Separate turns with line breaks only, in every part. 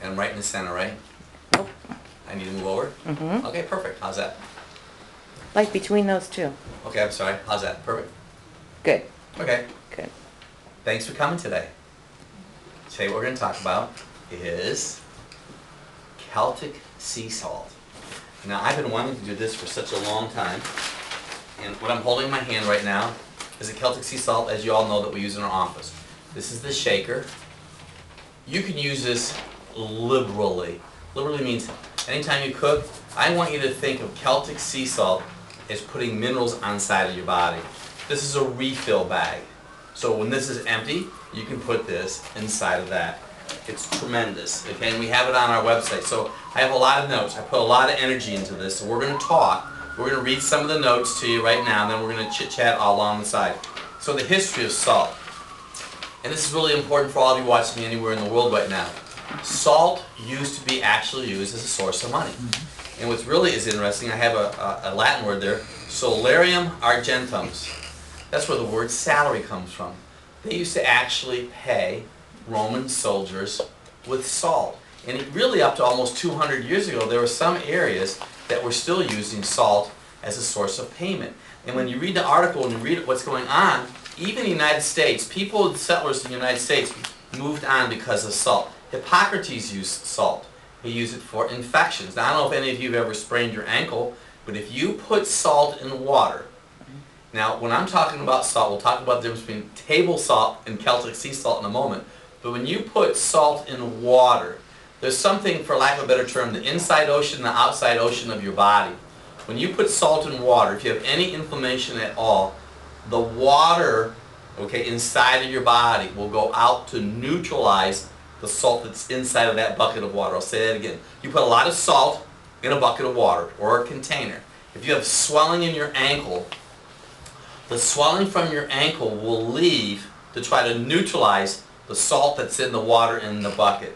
And I'm right in the center, right?
Nope.
I need to move over?
Mm-hmm.
Okay, perfect. How's that?
Like between those two.
Okay, I'm sorry. How's that? Perfect.
Good.
Okay.
Good.
Thanks for coming today. Today what we're going to talk about is Celtic sea salt. Now I've been wanting to do this for such a long time, and what I'm holding in my hand right now is a Celtic sea salt, as you all know, that we use in our office. This is the shaker. You can use this liberally. Liberally means anytime you cook. I want you to think of Celtic sea salt as putting minerals on the side of your body. This is a refill bag. So when this is empty, you can put this inside of that. It's tremendous, okay? And we have it on our website. So I have a lot of notes. I put a lot of energy into this. So we're going to talk. We're going to read some of the notes to you right now, and then we're going to chit-chat all along the side. So the history of salt. And this is really important for all of you watching me anywhere in the world right now. Salt used to be actually used as a source of money. And what's really is interesting, I have a Latin word there, solarium argentum. That's where the word salary comes from. They used to actually pay Roman soldiers with salt. And it really up to almost 200 years ago, there were some areas that were still using salt as a source of payment. And when you read the article and you read what's going on, even in the United States, people, settlers in the United States, moved on because of salt. Hippocrates used salt. He used it for infections. Now, I don't know if any of you have ever sprained your ankle, but if you put salt in water, now when I'm talking about salt, we'll talk about the difference between table salt and Celtic sea salt in a moment, but when you put salt in water, there's something, for lack of a better term, the inside ocean, the outside ocean of your body. When you put salt in water, if you have any inflammation at all, the water, okay, inside of your body will go out to neutralize the salt that's inside of that bucket of water. I'll say that again. You put a lot of salt in a bucket of water or a container. If you have swelling in your ankle, the swelling from your ankle will leave to try to neutralize the salt that's in the water in the bucket.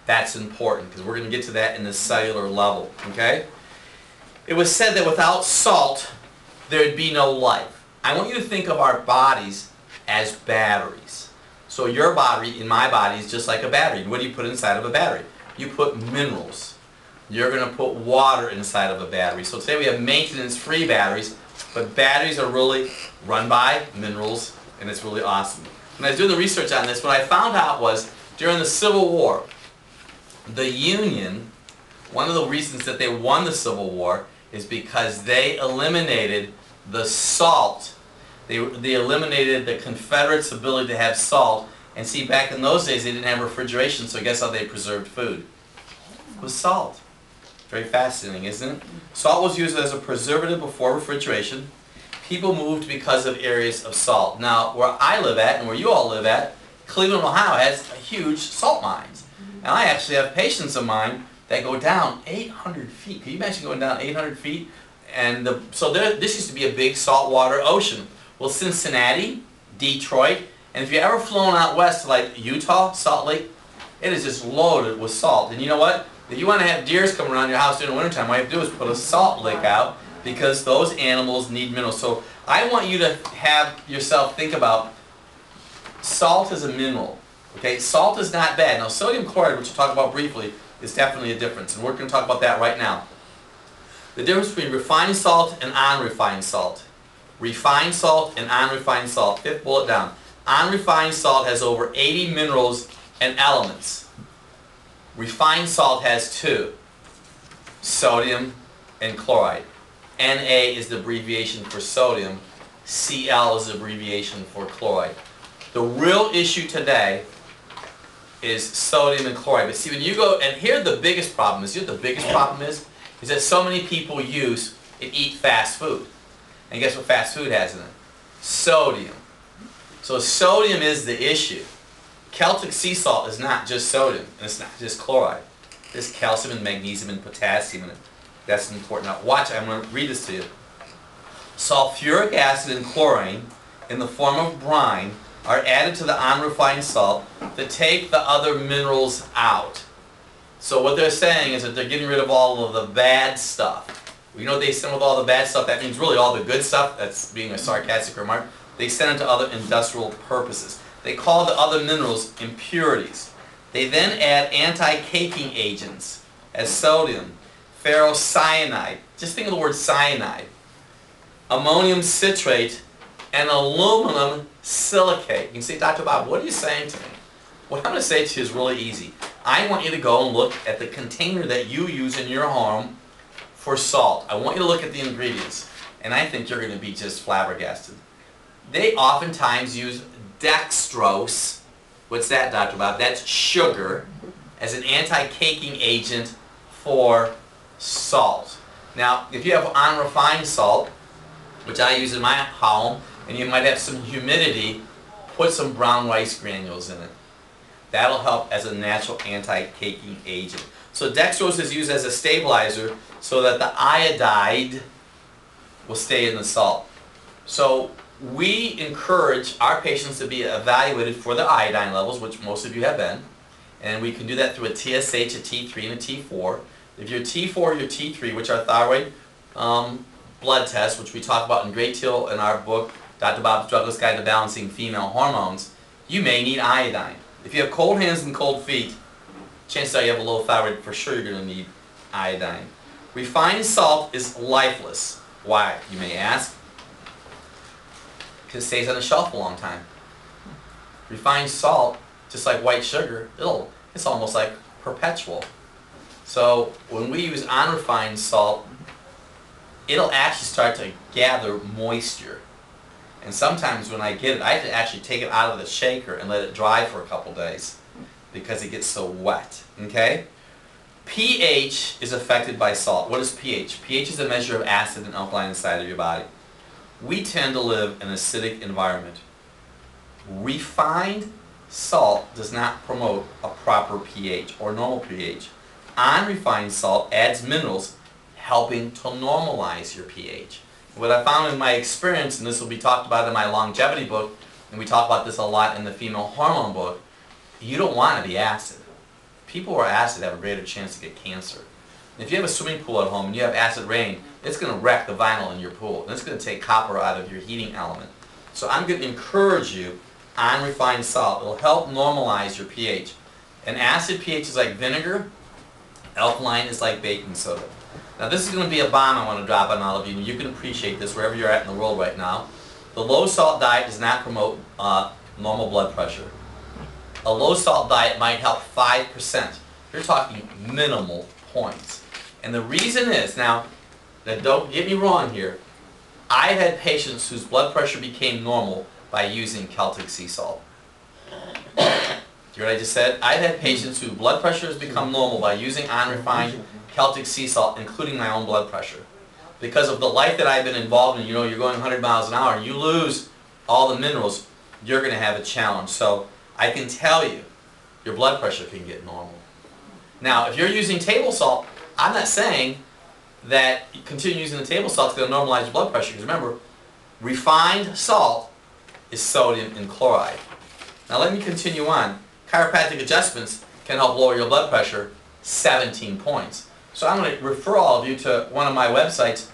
That's important because we're going to get to that in the cellular level, okay? It was said that without salt, there'd be no life. I want you to think of our bodies as batteries. So your body, in my body, is just like a battery. What do you put inside of a battery? You put minerals. You're going to put water inside of a battery. So today we have maintenance-free batteries, but batteries are really run by minerals, and it's really awesome. When I was doing the research on this, what I found out was during the Civil War, the Union, one of the reasons that they won the Civil War is because they eliminated the salt. They eliminated the Confederates' ability to have salt. And see, back in those days, they didn't have refrigeration, so guess how they preserved food? With salt. Very fascinating, isn't it? Salt was used as a preservative before refrigeration. People moved because of areas of salt. Now, where I live at, and where you all live at, Cleveland, Ohio, has huge salt mines. And I actually have patients of mine that go down 800 feet. Can you imagine going down 800 feet? And this used to be a big saltwater ocean. Well, Cincinnati, Detroit, and if you've ever flown out west to like Utah, Salt Lake, it is just loaded with salt. And you know what? If you want to have deers come around your house during the wintertime, all you have to do is put a salt lick out because those animals need minerals. So I want you to have yourself think about salt as a mineral. Okay, salt is not bad. Now sodium chloride, which we'll talk about briefly, is definitely a difference. And we're going to talk about that right now. The difference between refined salt and unrefined salt. Refined salt and unrefined salt. Fifth bullet down. Unrefined salt has over 80 minerals and elements. Refined salt has 2. Sodium and chloride. Na is the abbreviation for sodium. Cl is the abbreviation for chloride. The real issue today is sodium and chloride. But see, when you go, and here the biggest problem is, you know what the biggest problem is that so many people use and eat fast food. And guess what fast food has in it? Sodium. So sodium is the issue. Celtic sea salt is not just sodium, and it's not just chloride. There's calcium and magnesium and potassium in it. That's important. Now watch, I'm going to read this to you. Sulfuric acid and chlorine in the form of brine are added to the unrefined salt to take the other minerals out. So what they're saying is that they're getting rid of all of the bad stuff. You know what they send with all the bad stuff? That means really all the good stuff. That's being a sarcastic remark. They send it to other industrial purposes. They call the other minerals impurities. They then add anti-caking agents as sodium, ferrocyanide, just think of the word cyanide, ammonium citrate, and aluminum silicate. You can say, Dr. Bob, what are you saying to me? What I'm going to say to you is really easy. I want you to go and look at the container that you use in your home for salt. I want you to look at the ingredients, and I think you're going to be just flabbergasted. They oftentimes use dextrose. What's that, Dr. Bob? That's sugar as an anti-caking agent for salt. Now, if you have unrefined salt, which I use in my home, and you might have some humidity, put some brown rice granules in it. That'll help as a natural anti-caking agent. So dextrose is used as a stabilizer so that the iodide will stay in the salt. So we encourage our patients to be evaluated for their iodine levels, which most of you have been. And we can do that through a TSH, a T3, and a T4. If you're T4 or you're T3, which are thyroid blood tests, which we talk about in great deal in our book, Dr. Bob's Drugless Guide to Balancing Female Hormones, you may need iodine. If you have cold hands and cold feet, chances are you have a low thyroid, for sure you're going to need iodine. Refined salt is lifeless. Why, you may ask? Because it stays on the shelf a long time. Refined salt, just like white sugar, it's almost like perpetual. So when we use unrefined salt, it'll actually start to gather moisture. And sometimes when I get it, I have to actually take it out of the shaker and let it dry for a couple days because it gets so wet. Okay? pH is affected by salt. What is pH? pH is a measure of acid and alkaline inside of your body. We tend to live in an acidic environment. Refined salt does not promote a proper pH or normal pH. Unrefined salt adds minerals, helping to normalize your pH. What I found in my experience, and this will be talked about in my longevity book, and we talk about this a lot in the female hormone book, you don't want to be acid. People who are acid have a greater chance to get cancer. If you have a swimming pool at home and you have acid rain, it's going to wreck the vinyl in your pool, and it's going to take copper out of your heating element. So I'm going to encourage you on refined salt. It will help normalize your pH. An acid pH is like vinegar, alkaline is like baking soda. Now this is going to be a bomb I want to drop on all of you, and you can appreciate this wherever you're at in the world right now. The low salt diet does not promote normal blood pressure. A low salt diet might help 5%. You're talking minimal points. And the reason is, now don't get me wrong here, I've had patients whose blood pressure became normal by using Celtic sea salt. You hear what I just said? I've had patients whose blood pressure has become normal by using unrefined Celtic sea salt, including my own blood pressure. Because of the life that I've been involved in, you're going 100 miles an hour, and you lose all the minerals, you're going to have a challenge. So I can tell you, your blood pressure can get normal. Now, if you're using table salt, I'm not saying that you continue using the table salt is going to normalize your blood pressure, because remember, refined salt is sodium and chloride. Now let me continue on. Chiropractic adjustments can help lower your blood pressure 17 points. So I'm going to refer all of you to one of my websites,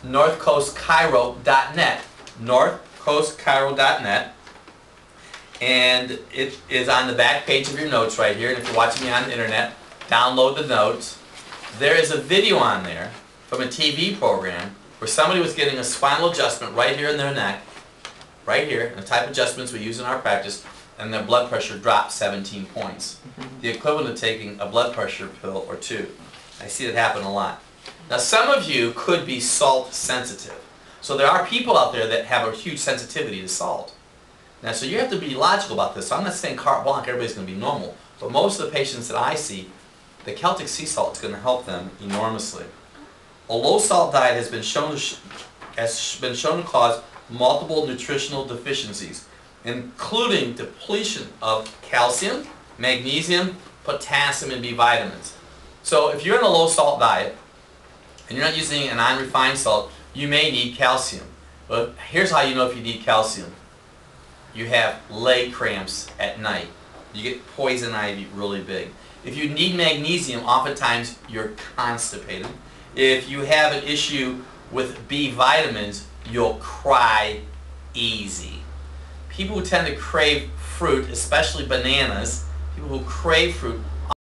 northcoastchiro.net, northcoastchiro.net, and it is on the back page of your notes right here. And if you're watching me on the internet, download the notes. There is a video on there from a TV program where somebody was getting a spinal adjustment right here in their neck, right here, the type of adjustments we use in our practice, and their blood pressure dropped 17 points. The equivalent of taking a blood pressure pill or two. I see it happen a lot. Now some of you could be salt sensitive. So there are people out there that have a huge sensitivity to salt. Now so you have to be logical about this. So I'm not saying carte blanche everybody's going to be normal, but most of the patients that I see, the Celtic sea salt is going to help them enormously. A low salt diet has been shown to cause multiple nutritional deficiencies, including depletion of calcium, magnesium, potassium, and B vitamins. So if you're in a low salt diet and you're not using an unrefined salt, you may need calcium. But here's how you know if you need calcium. You have leg cramps at night. You get poison ivy really big. If you need magnesium, oftentimes you're constipated. If you have an issue with B vitamins, you'll cry easy. People who tend to crave fruit, especially bananas, people who crave fruit